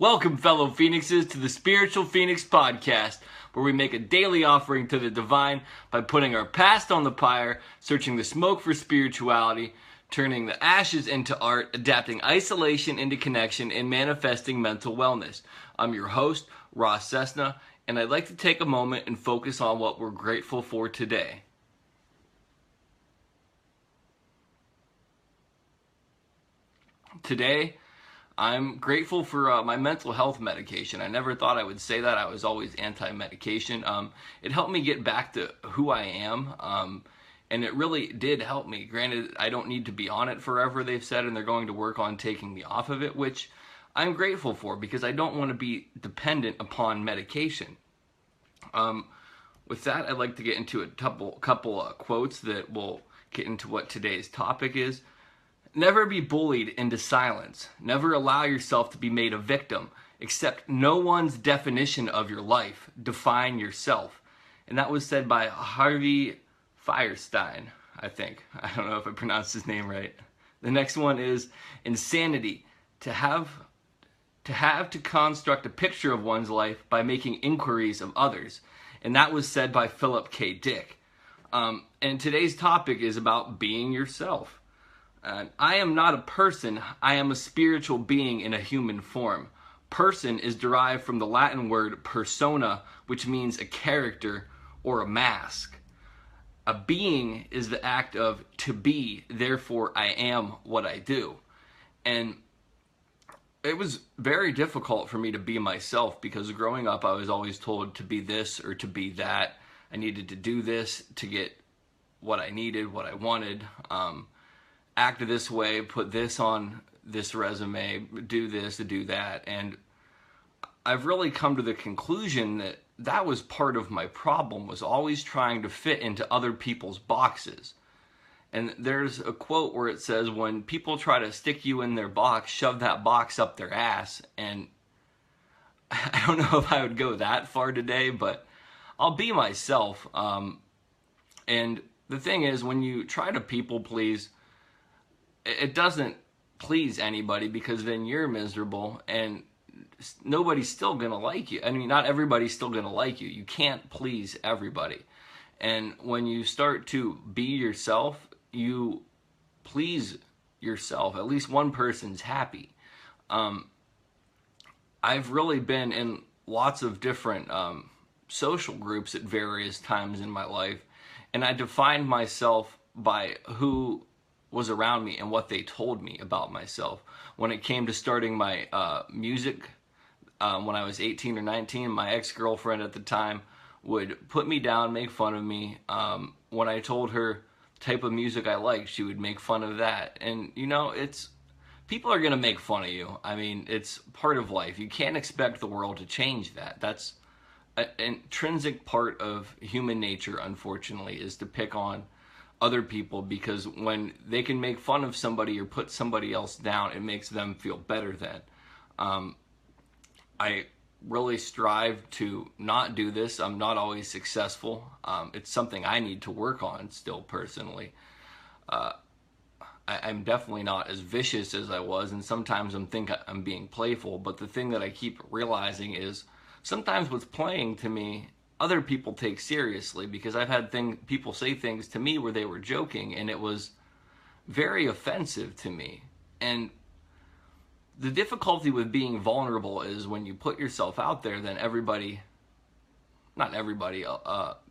Welcome, fellow Phoenixes, to the Spiritual Phoenix Podcast, where we make a daily offering to the divine by putting our past on the pyre, searching the smoke for spirituality, turning the ashes into art, adapting isolation into connection, and manifesting mental wellness. I'm your host, Ross Cessna, and I'd like to take a moment and focus on what we're grateful for today. Today, I'm grateful for my mental health medication. I never thought I would say that. I was always anti-medication. It helped me get back to who I am, and it really did help me. Granted, I don't need to be on it forever, they've said, and they're going to work on taking me off of it, which I'm grateful for because I don't want to be dependent upon medication. With that, I'd like to get into a couple quotes that will get into what today's topic is. Never be bullied into silence. Never allow yourself to be made a victim. Accept no one's definition of your life. Define yourself. And that was said by Harvey Fierstein, I think. I don't know if I pronounced his name right. The next one is insanity. To construct a picture of one's life by making inquiries of others. And that was said by Philip K. Dick. And today's topic is about being yourself. I am not a person, I am a spiritual being in a human form. Person is derived from the Latin word persona, which means a character or a mask. A being is the act of to be, therefore I am what I do. And it was very difficult for me to be myself because growing up I was always told to be this or to be that. I needed to do this to get what I needed, what I wanted. Act this way, put this on this resume, do this, do that. And I've really come to the conclusion that that was part of my problem, was always trying to fit into other people's boxes. And there's a quote where it says, when people try to stick you in their box, shove that box up their ass. And I don't know if I would go that far today, but I'll be myself. And the thing is, when you try to people please, it doesn't please anybody because then you're miserable and nobody's still going to like you. I mean, not everybody's still going to like you. You can't please everybody. And when you start to be yourself, you please yourself. At least one person's happy. I've really been in lots of different social groups at various times in my life, and I defined myself by who was around me and what they told me about myself. When it came to starting my music, when I was 18 or 19, my ex-girlfriend at the time would put me down, make fun of me. When I told her the type of music I liked, she would make fun of that. And you know, people are gonna make fun of you. I mean, it's part of life. You can't expect the world to change that. That's an intrinsic part of human nature, unfortunately, is to pick on other people, because when they can make fun of somebody or put somebody else down, it makes them feel better then. I really strive to not do this. I'm not always successful. It's something I need to work on still personally. I'm definitely not as vicious as I was, and sometimes I'm being playful, but the thing that I keep realizing is sometimes what's playing to me other people take seriously, because I've had people say things to me where they were joking and it was very offensive to me. And the difficulty with being vulnerable is when you put yourself out there, then not everybody,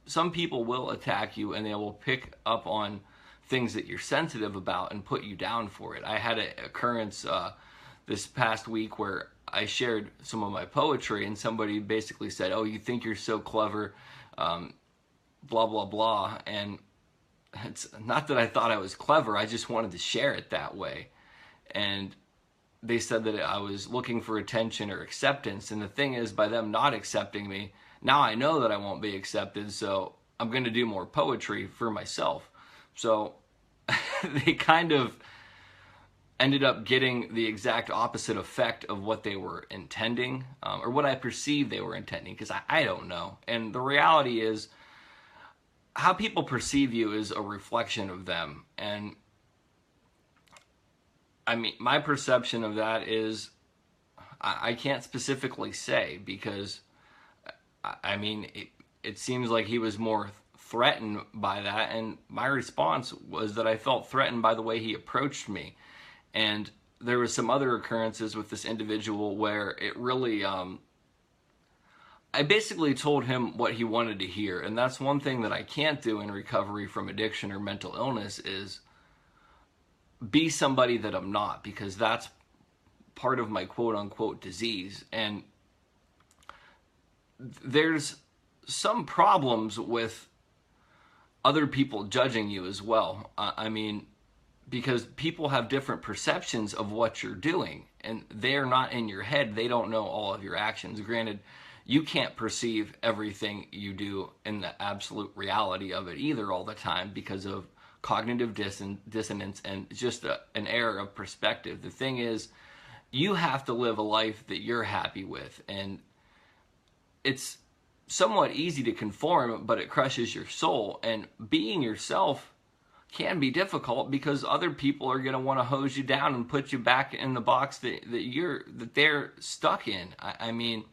some people will attack you and they will pick up on things that you're sensitive about and put you down for it. I had an occurrence this past week where I shared some of my poetry and somebody basically said, "Oh, you think you're so clever, blah, blah, blah." And it's not that I thought I was clever, I just wanted to share it that way. And they said that I was looking for attention or acceptance. And the thing is, by them not accepting me, now I know that I won't be accepted, so I'm going to do more poetry for myself. So they kind of ended up getting the exact opposite effect of what they were intending, or what I perceived they were intending, because I don't know. And the reality is, how people perceive you is a reflection of them. And I mean, my perception of that is I can't specifically say because, I mean, it seems like he was more threatened by that, and my response was that I felt threatened by the way he approached me. And there was some other occurrences with this individual where it really, I basically told him what he wanted to hear, and that's one thing that I can't do in recovery from addiction or mental illness is be somebody that I'm not, because that's part of my quote-unquote disease. And there's some problems with other people judging you as well. I mean, because people have different perceptions of what you're doing, and they're not in your head. They don't know all of your actions. Granted, you can't perceive everything you do in the absolute reality of it either all the time because of cognitive dissonance and just an error of perspective. The thing is, you have to live a life that you're happy with, and it's somewhat easy to conform, but it crushes your soul. And being yourself can be difficult because other people are going to want to hose you down and put you back in the box that they're stuck in. I mean,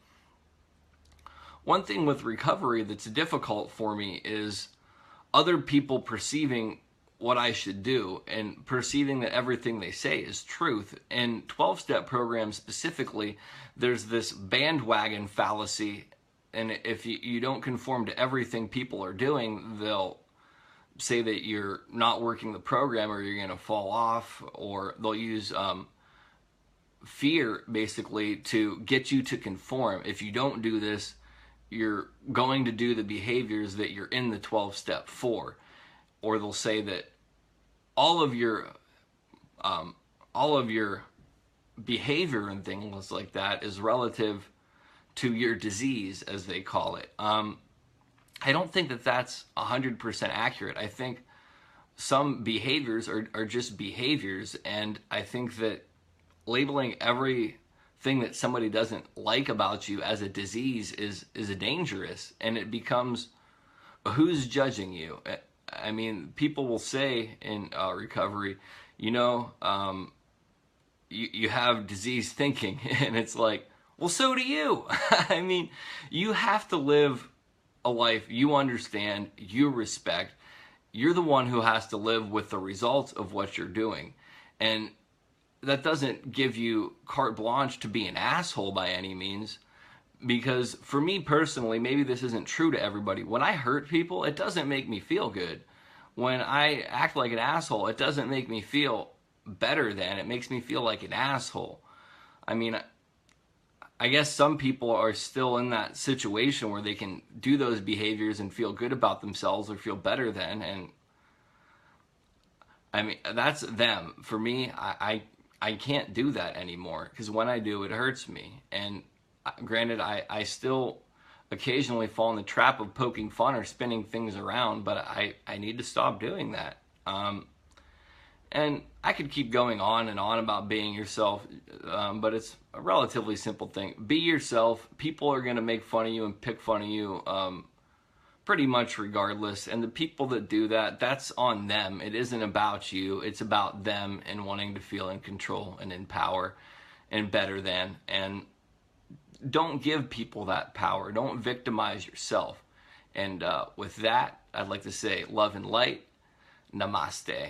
one thing with recovery that's difficult for me is other people perceiving what I should do and perceiving that everything they say is truth. In 12-step programs specifically, there's this bandwagon fallacy, and if you don't conform to everything people are doing, they'll say that you're not working the program or you're going to fall off, or they'll use fear basically to get you to conform. If you don't do this, you're going to do the behaviors that you're in the 12-step for. Or they'll say that all of your behavior and things like that is relative to your disease, as they call it. I don't think that that's 100% accurate. I think some behaviors are just behaviors, and I think that labeling everything that somebody doesn't like about you as a disease is dangerous, and it becomes who's judging you. I mean, people will say in recovery, you know, you have disease thinking, and it's like, well, so do you. I mean, you have to live a life you understand, you respect. You're the one who has to live with the results of what you're doing. And that doesn't give you carte blanche to be an asshole by any means. Because for me personally, maybe this isn't true to everybody. When I hurt people, it doesn't make me feel good. When I act like an asshole, it doesn't make me feel better than. It makes me feel like an asshole. I mean, I guess some people are still in that situation where they can do those behaviors and feel good about themselves or feel better than. And I mean, that's them. For me, I can't do that anymore, because when I do, it hurts me. And granted, I still occasionally fall in the trap of poking fun or spinning things around, but I need to stop doing that. And I could keep going on and on about being yourself, but it's a relatively simple thing. Be yourself. People are going to make fun of you and pick fun of you pretty much regardless. And the people that do that, that's on them. It isn't about you. It's about them and wanting to feel in control and in power and better than. And don't give people that power. Don't victimize yourself. And with that, I'd like to say love and light. Namaste.